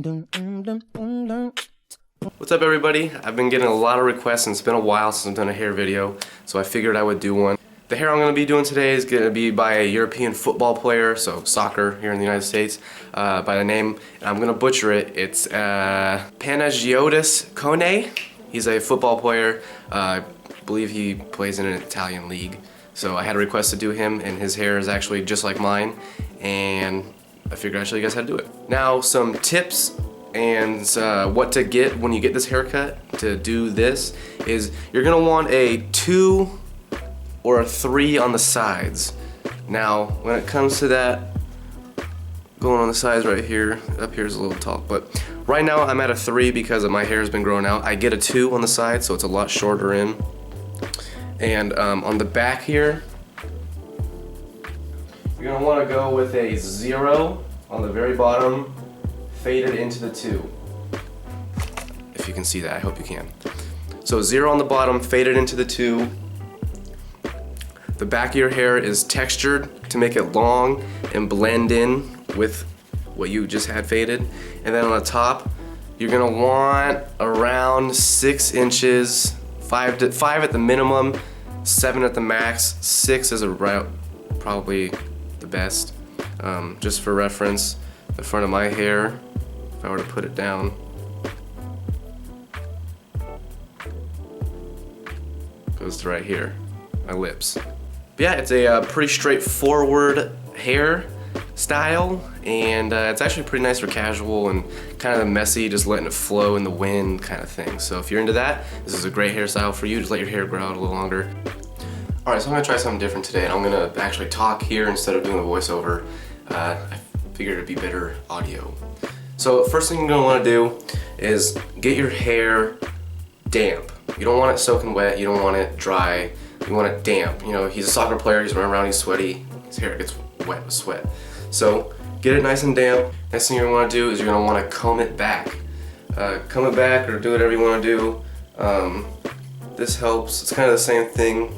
What's up, everybody? I've been getting a lot of requests and it's been a while since I've done a hair video, so I figured I would do one. The hair I'm going to be doing today is going to be by a European football player, so soccer here in the United States, by the name, and I'm going to butcher it. It's Panagiotis Kone. He's a football player. I believe he plays in an Italian league. So I had a request to do him, and his hair is actually just like mine, and I figured I'd show you guys how to do it. Now, some tips and what to get when you get this haircut to do this is you're gonna want a 2 or a 3 on the sides. Now, when it comes to that, going on the sides right here, up here is a little tall, but right now I'm at a 3 because my hair has been growing out. I get a 2 on the side, so it's a lot shorter in. And on the back here, you're gonna wanna go with a 0 on the very bottom, faded into the 2. If you can see that, I hope you can. So 0 on the bottom, faded into the 2. The back of your hair is textured to make it long and blend in with what you just had faded. And then on the top, you're gonna want around 6 inches, 5 at the minimum, 7 at the max. 6 is probably the best. Just for reference, the front of my hair, if I were to put it down, goes to right here, my lips. But yeah, it's a pretty straightforward hair style, and it's actually pretty nice for casual and kind of messy, just letting it flow in the wind kind of thing. So if you're into that, this is a great hairstyle for you. Just let your hair grow out a little longer. Alright, so I'm gonna try something different today, and I'm gonna actually talk here instead of doing the voiceover. I figured it'd be better audio. So first thing you're gonna wanna do is get your hair damp. You don't want it soaking wet, you don't want it dry, you want it damp. You know, he's a soccer player, he's running around, he's sweaty, his hair gets wet with sweat. So get it nice and damp. Next thing you're gonna wanna do is you're gonna wanna comb it back. Comb it back or do whatever you wanna do. This helps. It's kind of the same thing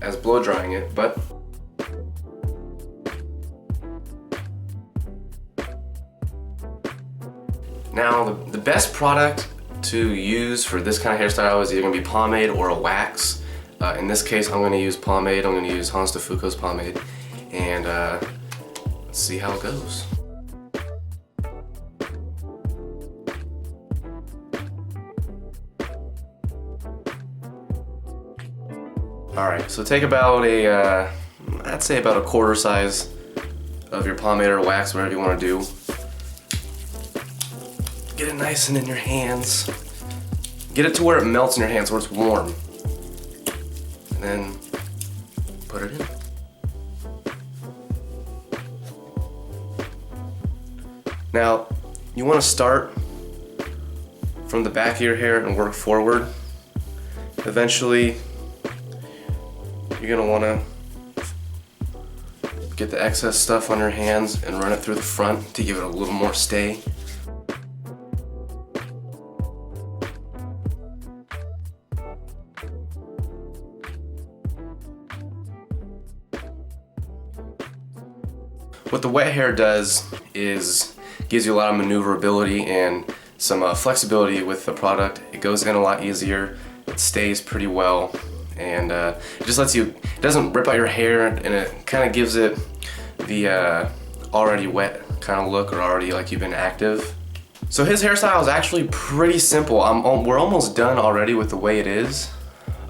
as blow drying it, but now the best product to use for this kind of hairstyle is either gonna be pomade or a wax. In this case, I'm gonna use pomade. I'm gonna use Hanz de Fuko's pomade, and let's see how it goes. Alright, so take about I'd say about a quarter size of your pomade or wax, whatever you want to do. Get it nice and in your hands. Get it to where it melts in your hands, where it's warm. And then put it in. Now, you want to start from the back of your hair and work forward. Eventually, you're gonna wanna get the excess stuff on your hands and run it through the front to give it a little more stay. What the wet hair does is gives you a lot of maneuverability and some flexibility with the product. It goes in a lot easier, it stays pretty well, and it just lets you, it doesn't rip out your hair, and it kind of gives it the already wet kind of look, or already like you've been active. So his hairstyle is actually pretty simple. We're almost done already with the way it is.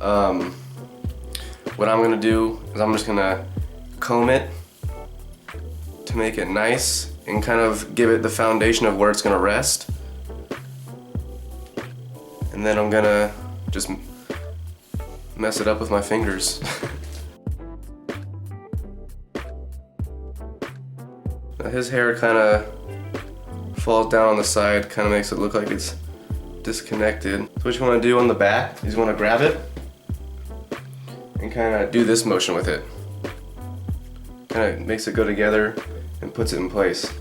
What I'm gonna do is I'm just gonna comb it to make it nice and kind of give it the foundation of where it's gonna rest. And then I'm gonna just mess it up with my fingers. Now his hair kind of falls down on the side, kind of makes it look like it's disconnected. So what you want to do on the back is you want to grab it and kind of do this motion with it. Kind of makes it go together and puts it in place.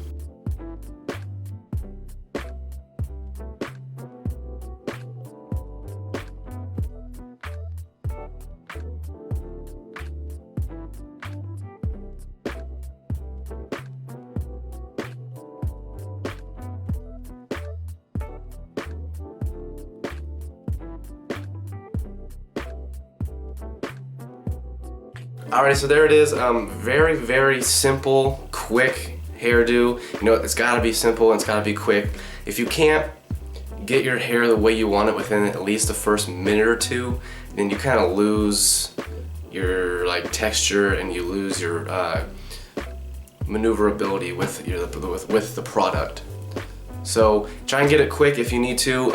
Alright, so there it is. Very, very simple, quick hairdo. You know, it's gotta be simple and it's gotta be quick. If you can't get your hair the way you want it within at least the first minute or two, then you kind of lose your like texture and you lose your maneuverability with the product. So try and get it quick. If you need to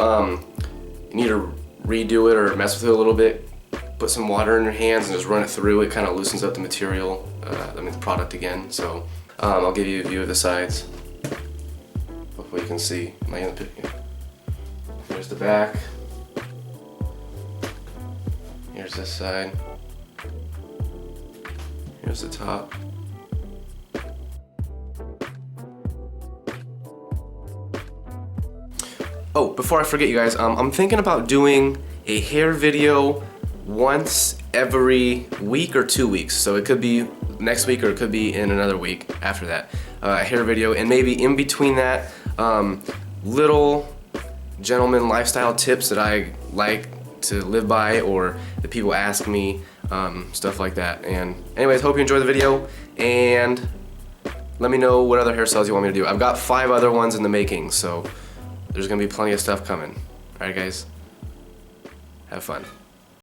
redo it or mess with it a little bit, put some water in your hands and just run it through. It kind of loosens up the material, the product again. So I'll give you a view of the sides. Hopefully you can see. Am I in the picture? Here's the back. Here's this side. Here's the top. Oh, before I forget you guys, I'm thinking about doing a hair video once every week or 2 weeks. So it could be next week or it could be in another week after that. A hair video, and maybe in between that, little gentleman lifestyle tips that I like to live by or that people ask me, stuff like that. And anyways, hope you enjoy the video and let me know what other hairstyles you want me to do. I've got 5 other ones in the making, so there's gonna be plenty of stuff coming. Alright guys, have fun.